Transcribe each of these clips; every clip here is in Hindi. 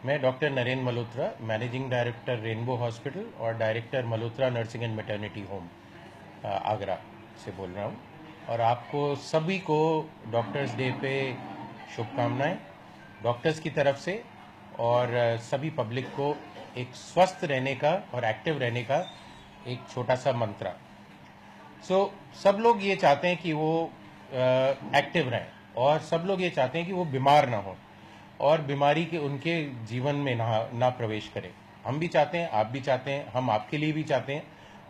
मैं doctor Narendra Malhotra, managing director Rainbow hospital और director Malhotra nursing and maternity home Agra से बोल रहा हूँ। और आपको सभी को डॉक्टर्स डे पे शुभकामनाएं डॉक्टर्स की तरफ से। और सभी पब्लिक को एक स्वस्थ रहने का और एक्टिव रहने का एक छोटा सा मंत्र। सब लोग ये चाहते हैं कि वो एक्टिव रहें, और सब लोग ये चाहते हैं कि वो बीमार ना हो और बीमारी के उनके जीवन में ना प्रवेश करे। हम भी चाहते हैं, आप भी चाहते हैं, हम आपके लिए भी चाहते हैं।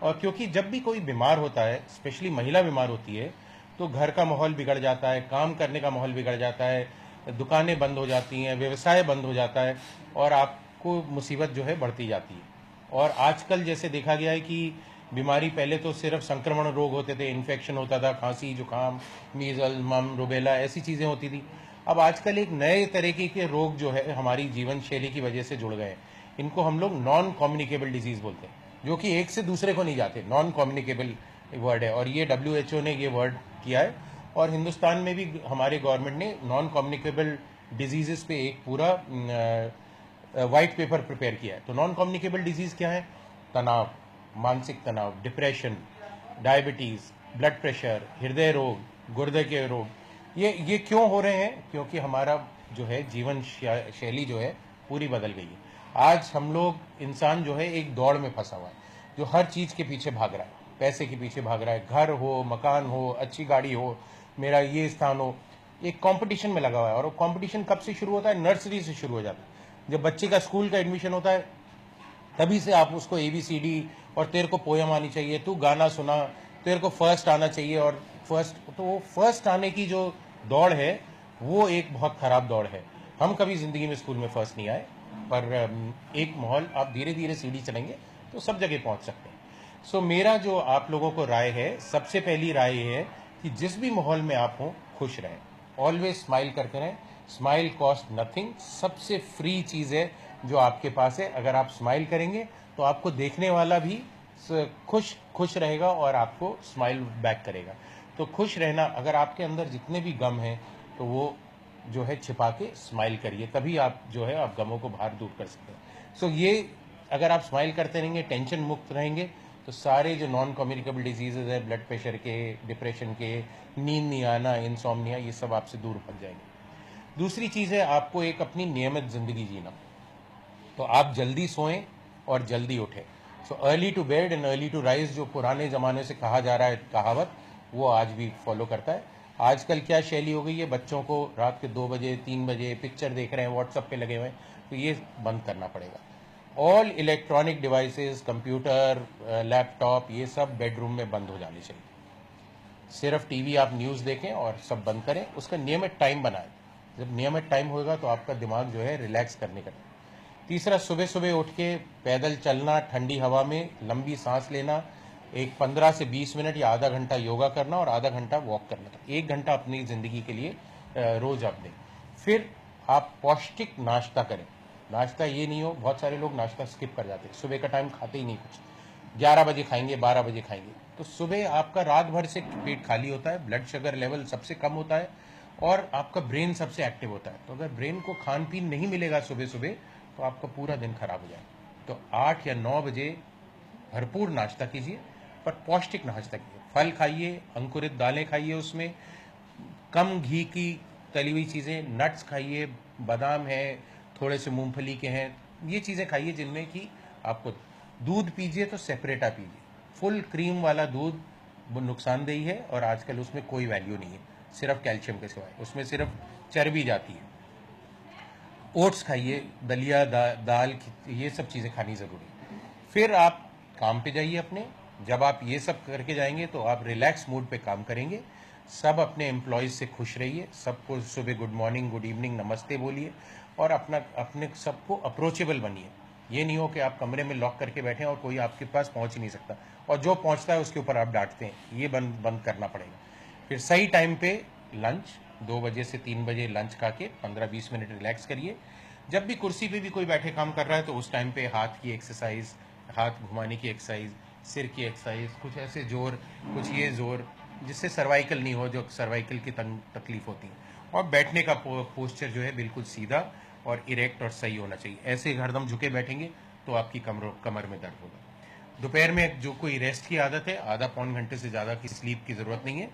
और क्योंकि जब भी कोई बीमार होता है, स्पेशली महिला बीमार होती है, तो घर का माहौल बिगड़ जाता है, काम करने का माहौल बिगड़ जाता है, दुकानें बंद हो जाती हैं, व्यवसाय बंद हो जाता है, और आपको मुसीबत जो है बढ़ती जाती है। और आजकल जैसे देखा गया है कि बीमारी पहले तो सिर्फ संक्रमण रोग होते थे, इन्फेक्शन होता था, खांसी जुकाम, मीजल मम रुबेला ऐसी चीज़ें होती थी। अब आजकल एक नए तरीके के रोग जो है हमारी जीवन शैली की वजह से जुड़ गए हैं। इनको हम लोग नॉन कम्युनिकेबल डिजीज बोलते हैं, जो कि एक से दूसरे को नहीं जाते। नॉन कम्युनिकेबल वर्ड है, और ये WHO ने ये वर्ड किया है। और हिंदुस्तान में भी हमारे गवर्नमेंट ने नॉन कम्युनिकेबल डिजीजेस पे एक पूरा वाइट पेपर प्रिपेयर किया है। तो नॉन कम्युनिकेबल डिजीज क्या है? तनाव, मानसिक तनाव, डिप्रेशन, डायबिटीज, ब्लड प्रेशर, हृदय रोग, गुर्दे के रोग। ये क्यों हो रहे हैं? क्योंकि हमारा जो है जीवन शैली जो है पूरी बदल गई है। आज हम लोग, इंसान जो है एक दौड़ में फंसा हुआ है, जो हर चीज के पीछे भाग रहा है, पैसे के पीछे भाग रहा है, घर हो, मकान हो, अच्छी गाड़ी हो, मेरा ये स्थान हो, एक कंपटीशन में लगा हुआ है। और वो कंपटीशन कब से शुरू होता है? नर्सरी से शुरू हो जाता है। जब बच्चे का स्कूल का एडमिशन होता है, तभी से आप उसको ABCD, और तेरे को पोयम आनी चाहिए, तू गाना सुना, तेरे को फर्स्ट आना चाहिए। और फर्स्ट, तो वो फर्स्ट आने की जो दौड़ है वो एक बहुत खराब दौड़ है। हम कभी जिंदगी में स्कूल में फर्स्ट नहीं आए, पर एक माहौल, आप धीरे धीरे सीढ़ी चलेंगे तो सब जगह पहुंच सकते हैं। मेरा जो आप लोगों को राय है, सबसे पहली राय है कि जिस भी माहौल में आप हों, खुश रहें, ऑलवेज स्माइल करते रहें। स्माइल कॉस्ट नथिंग, सबसे फ्री चीज़ है जो आपके पास है। अगर आप स्माइल करेंगे तो आपको देखने वाला भी खुश खुश रहेगा और आपको स्माइल बैक करेगा। तो खुश रहना, अगर आपके अंदर जितने भी गम हैं तो वो जो है छिपा के स्माइल करिए, तभी आप जो है आप गमों को बाहर दूर कर सकते हैं। ये अगर आप स्माइल करते रहेंगे, टेंशन मुक्त रहेंगे, तो सारे जो नॉन कम्युनिकेबल डिजीजेज है, ब्लड प्रेशर के, डिप्रेशन के, नींद नहीं आना, इंसोम्निया, ये सब आपसे दूर भग जाएंगे। दूसरी चीज़ है आपको एक अपनी नियमित जिंदगी जीना। तो आप जल्दी सोएं और जल्दी उठें। Early to bed and early to rise, जो पुराने ज़माने से कहा जा रहा है कहावत, वो आज भी फॉलो करता है। आजकल क्या शैली हो गई है, बच्चों को रात के 2 बजे 3 बजे पिक्चर देख रहे हैं, व्हाट्सएप पे लगे हुए हैं, तो ये बंद करना पड़ेगा। All electronic devices, computer, laptop, ये सब बेडरूम में बंद हो जाने चाहिए। सिर्फ टीवी आप न्यूज़ देखें और सब बंद करें। उसका नियमित टाइम बनाएं। जब नियमित टाइम होगा तो आपका दिमाग जो है रिलैक्स करने का। तीसरा, सुबह सुबह उठ के पैदल चलना, ठंडी हवा में लंबी सांस लेना, एक 15 से 20 मिनट या आधा घंटा योगा करना और आधा घंटा वॉक करना। 1 घंटा अपनी ज़िंदगी के लिए रोज आप दें। फिर आप पौष्टिक नाश्ता करें। नाश्ता ये नहीं हो, बहुत सारे लोग नाश्ता स्किप कर जाते हैं, सुबह का टाइम खाते ही नहीं कुछ, 11 बजे खाएंगे, 12 बजे खाएंगे। तो सुबह आपका रात भर से पेट खाली होता है, ब्लड शुगर लेवल सबसे कम होता है और आपका ब्रेन सबसे एक्टिव होता है। तो अगर ब्रेन को खान पीन नहीं मिलेगा सुबह सुबह, तो आपका पूरा दिन खराब हो जाएगा। तो 8 या 9 बजे भरपूर नाश्ता कीजिए, पर पौष्टिक नाश्ता कीजिए। फल खाइए, अंकुरित दालें खाइए, उसमें कम घी की तली हुई चीज़ें, नट्स खाइए, बादाम है, थोड़े से मूंगफली के हैं, ये चीज़ें खाइए जिनमें कि आपको। दूध पीजिए तो सेपरेटा पीजिए। फुल क्रीम वाला दूध वो नुकसानदेही है और आजकल उसमें कोई वैल्यू नहीं है, सिर्फ कैल्शियम के सिवाय, उसमें सिर्फ चर्बी जाती है। ओट्स खाइए, दलिया, दाल, ये सब चीज़ें खानी ज़रूरी है। फिर आप काम पे जाइए अपने। जब आप ये सब करके जाएंगे तो आप रिलैक्स मूड पे काम करेंगे। सब अपने एम्प्लॉयज़ से खुश रहिए, सबको सुबह गुड मॉर्निंग, गुड इवनिंग, नमस्ते बोलिए, और अपने सबको अप्रोचेबल बनिए। ये नहीं हो कि आप कमरे में लॉक करके बैठे और कोई आपके पास पहुंच ही नहीं सकता, और जो पहुंचता है उसके ऊपर आप डांटते हैं। ये बंद करना पड़ेगा। फिर सही टाइम पे लंच, 2 बजे से 3 बजे लंच खा के 15-20 मिनट रिलैक्स करिए। जब भी कुर्सी पे भी कोई बैठे काम कर रहा है तो उस टाइम पे हाथ की एक्सरसाइज, हाथ घुमाने की एक्सरसाइज, सिर की एक्सरसाइज, कुछ ऐसे जोर, कुछ ये जोर, जिससे सर्वाइकल नहीं हो, जो सर्वाइकल की तकलीफ होती है। और बैठने का पोस्चर जो है बिल्कुल सीधा, और इरेक्ट और सही होना चाहिए। ऐसे हरदम झुके बैठेंगे तो आपकी कमर में दर्द होगा। दोपहर में जो कोई रेस्ट की आदत है, आधा पौन घंटे से ज़्यादा की स्लीप की ज़रूरत नहीं है।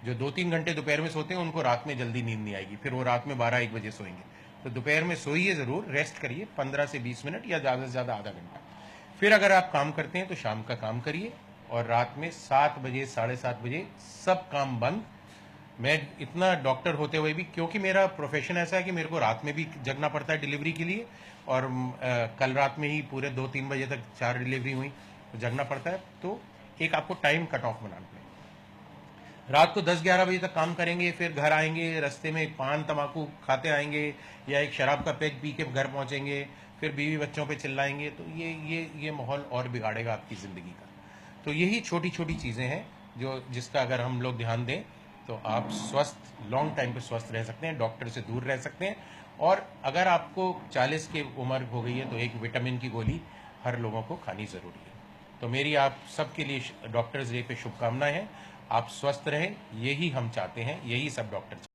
जो 2-3 घंटे दोपहर में सोते हैं उनको रात में जल्दी नींद नहीं आएगी, फिर वो रात में 12-1 बजे सोएंगे। तो दोपहर में सोइए ज़रूर, रेस्ट करिए 15 से 20 मिनट या ज़्यादा से ज़्यादा आधा घंटा। फिर अगर आप काम करते हैं तो शाम का काम करिए, और रात में 7 बजे 7:30 बजे सब काम बंद। मैं इतना डॉक्टर होते हुए भी, क्योंकि मेरा प्रोफेशन ऐसा है कि मेरे को रात में भी जगना पड़ता है डिलीवरी के लिए, और कल रात में ही पूरे 2-3 बजे तक 4 डिलीवरी हुई, तो जगना पड़ता है। तो एक आपको टाइम कट ऑफ बनाना पड़ेगा। रात को 10-11 बजे तक काम करेंगे, फिर घर आएंगे, रास्ते में पान तंबाकू खाते आएंगे या एक शराब का पैक पी के घर पहुंचेंगे, फिर बीवी बच्चों पे चिल्लाएंगे, तो ये माहौल और बिगाड़ेगा आपकी ज़िंदगी का। तो यही छोटी छोटी चीज़ें हैं जो जिसका अगर हम लोग ध्यान दें तो आप स्वस्थ, लॉन्ग टाइम पे स्वस्थ रह सकते हैं, डॉक्टर से दूर रह सकते हैं। और अगर आपको 40 की उम्र हो गई है तो एक विटामिन की गोली हर लोगों को खानी ज़रूरी है। तो मेरी आप सबके लिए डॉक्टर्स डे पे शुभकामनाएं हैं। आप स्वस्थ रहें, यही हम चाहते हैं, यही सब डॉक्टर